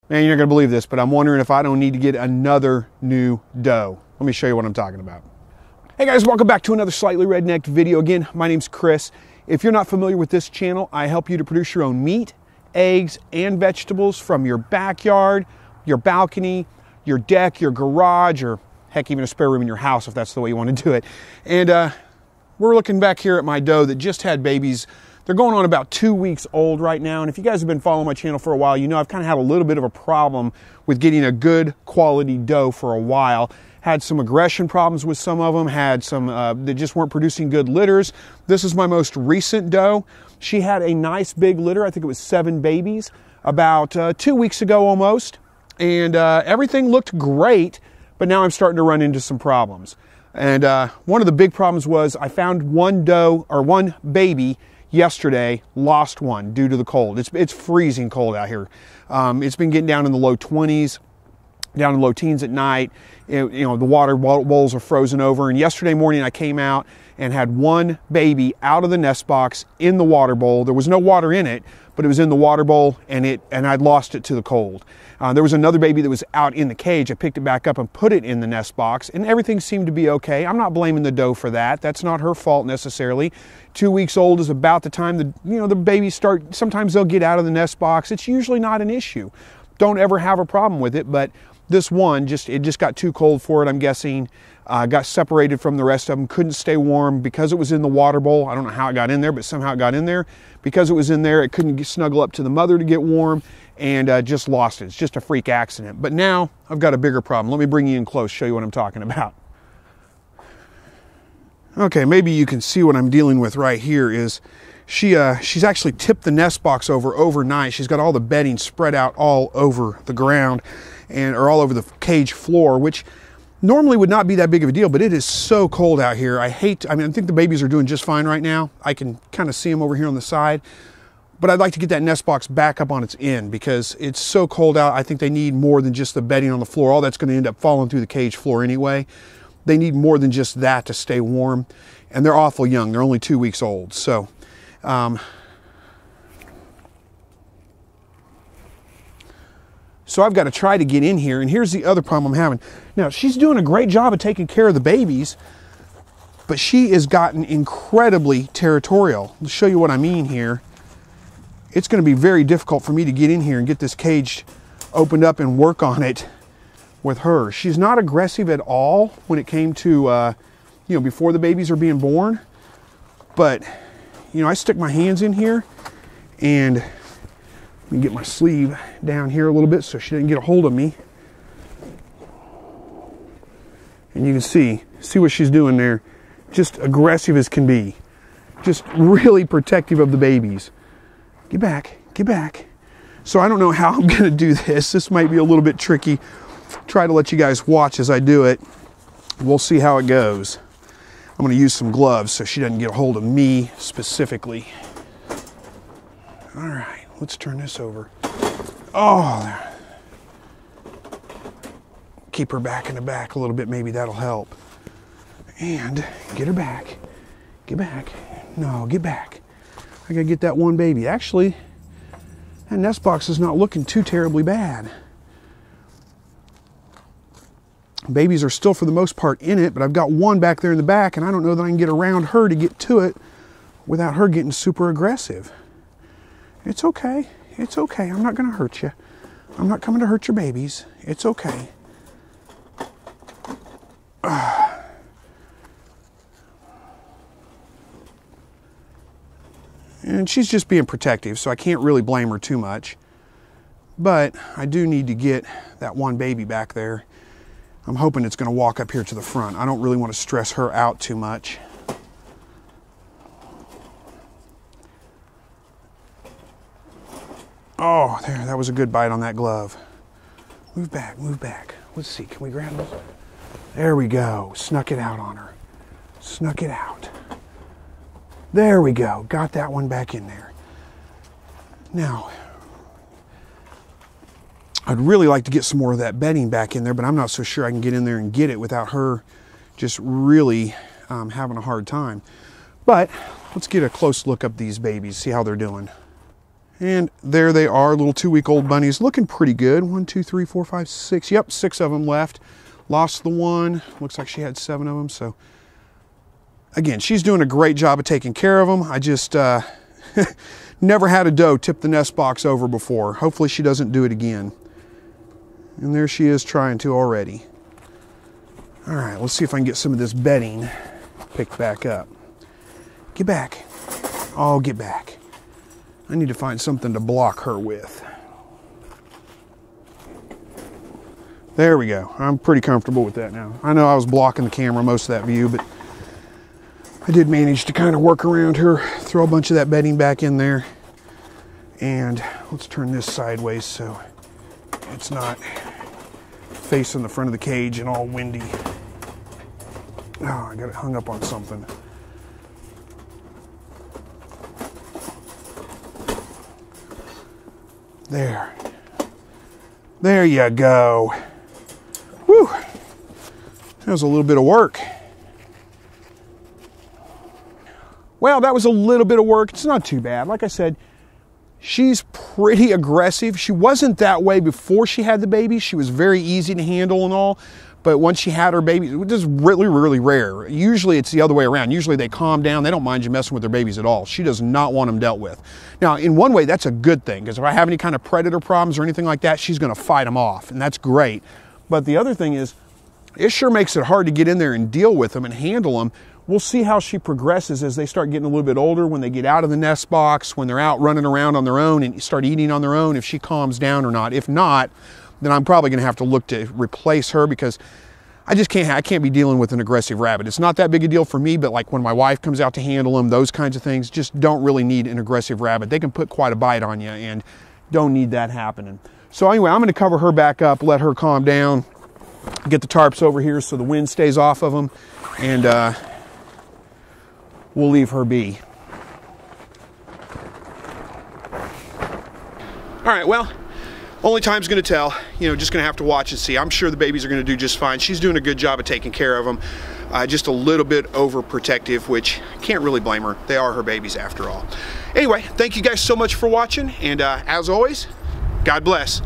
Man, you're not gonna believe this, but I'm wondering if I don't need to get another new doe. Let me show you what I'm talking about. Hey guys, welcome back to another Slightly Rednecked video. Again, my name's Chris. If you're not familiar with this channel, I help you to produce your own meat, eggs, and vegetables from your backyard, your balcony, your deck, your garage, or heck, even a spare room in your house if that's the way you want to do it. And we're looking back here at my doe that just had babies. They're going on about 2 weeks old right now, and if you guys have been following my channel for a while, you know I've kind of had a little bit of a problem with getting a good quality doe for a while. Had some aggression problems with some of them, had some that just weren't producing good litters. This is my most recent doe. She had a nice big litter, I think it was 7 babies, about 2 weeks ago almost, and everything looked great, but now I'm starting to run into some problems. And one of the big problems was I found one doe, or one baby, yesterday, lost one due to the cold. It's freezing cold out here. It's been getting down in the low 20s, down in low teens at night. You know, the water bowls are frozen over. And yesterday morning I came out and had one baby out of the nest box in the water bowl. There was no water in it, but it was in the water bowl, and I'd lost it to the cold. There was another baby that was out in the cage. I picked it back up and put it in the nest box, and everything seemed to be okay. I'm not blaming the doe for that. That's not her fault necessarily. 2 weeks old is about the time the babies start. Sometimes they'll get out of the nest box. It's usually not an issue. Don't ever have a problem with it, but this one, it just got too cold for it, I'm guessing. Got separated from the rest of them, couldn't stay warm because it was in the water bowl. I don't know how it got in there, but somehow it got in there. Because it was in there, it couldn't snuggle up to the mother to get warm, and just lost it. It's just a freak accident. But now I've got a bigger problem. Let me bring you in close, show you what I'm talking about. Okay, maybe you can see what I'm dealing with right here is she's actually tipped the nest box over overnight. She's got all the bedding spread out all over the ground or all over the cage floor, which normally would not be that big of a deal, but it is so cold out here. I think the babies are doing just fine right now. I can kind of see them over here on the side, but I'd like to get that nest box back up on its end because it's so cold out. I think they need more than just the bedding on the floor. All that's going to end up falling through the cage floor anyway. They need more than just that to stay warm, and they're awful young. They're only 2 weeks old, so so I've got to try to get in here, and here's the other problem I'm having. Now, she's doing a great job of taking care of the babies, but she has gotten incredibly territorial. I'll show you what I mean here. It's going to be very difficult for me to get in here and get this cage opened up and work on it with her. She's not aggressive at all when it came to, before the babies are being born, but, I stick my hands in here, and let me get my sleeve down here a little bit so she doesn't get a hold of me. And you can see what she's doing there. Just aggressive as can be. Just really protective of the babies. Get back, get back. So I don't know how I'm gonna do this. This might be a little bit tricky. Try to let you guys watch as I do it. We'll see how it goes. I'm gonna use some gloves so she doesn't get a hold of me specifically. All right. Let's turn this over. Oh, there. Keep her back in the back a little bit. Maybe that'll help. And get her back. Get back. No, get back. I gotta get that one baby. Actually, that nest box is not looking too terribly bad. Babies are still for the most part in it, but I've got one back there in the back, and I don't know that I can get around her to get to it without her getting super aggressive. It's okay. It's okay. I'm not going to hurt you. I'm not coming to hurt your babies. It's okay. And she's just being protective, so I can't really blame her too much. But I do need to get that one baby back there. I'm hoping it's going to walk up here to the front. I don't really want to stress her out too much. Oh, there, that was a good bite on that glove. Move back, move back. Let's see, can we grab this? There we go. Snuck it out on her. Snuck it out. There we go. Got that one back in there. Now, I'd really like to get some more of that bedding back in there, but I'm not so sure I can get in there and get it without her just really having a hard time. But let's get a close look up these babies, see how they're doing. And there they are, little 2-week-old bunnies, looking pretty good. 1, 2, 3, 4, 5, 6. Yep, 6 of them left. Lost the one. Looks like she had 7 of them. So again, she's doing a great job of taking care of them. I just never had a doe tip the nest box over before. Hopefully she doesn't do it again. And there she is trying to already. All right, let's see if I can get some of this bedding picked back up. Get back. Oh, get back. I need to find something to block her with. There we go. I'm pretty comfortable with that now. I know I was blocking the camera most of that view, but I did manage to kind of work around her, throw a bunch of that bedding back in there. And let's turn this sideways so it's not facing the front of the cage and all windy. Oh, I got it hung up on something. There. There you go. Whew. That was a little bit of work. Well, that was a little bit of work. It's not too bad. Like I said, she's pretty aggressive. She wasn't that way before she had the baby. She was very easy to handle and all. But once she had her baby, which is really, really rare. Usually it's the other way around. Usually they calm down. They don't mind you messing with their babies at all. She does not want them dealt with. Now, in one way, that's a good thing, because if I have any kind of predator problems or anything like that, she's going to fight them off, and that's great. But the other thing is, it sure makes it hard to get in there and deal with them and handle them. We'll see how she progresses as they start getting a little bit older, when they get out of the nest box, when they're out running around on their own and start eating on their own, if she calms down or not. If not, then I'm probably going to have to look to replace her, because I can't be dealing with an aggressive rabbit. It's not that big a deal for me, but like when my wife comes out to handle them, those kinds of things, just don't really need an aggressive rabbit. They can put quite a bite on you, and don't need that happening. So anyway, I'm going to cover her back up, let her calm down, get the tarps over here so the wind stays off of them, and we'll leave her be. All right, well, only time's going to tell. You know, just going to have to watch and see. I'm sure the babies are going to do just fine. She's doing a good job of taking care of them. Just a little bit overprotective, which can't really blame her. They are her babies after all. Anyway, thank you guys so much for watching, and as always, God bless.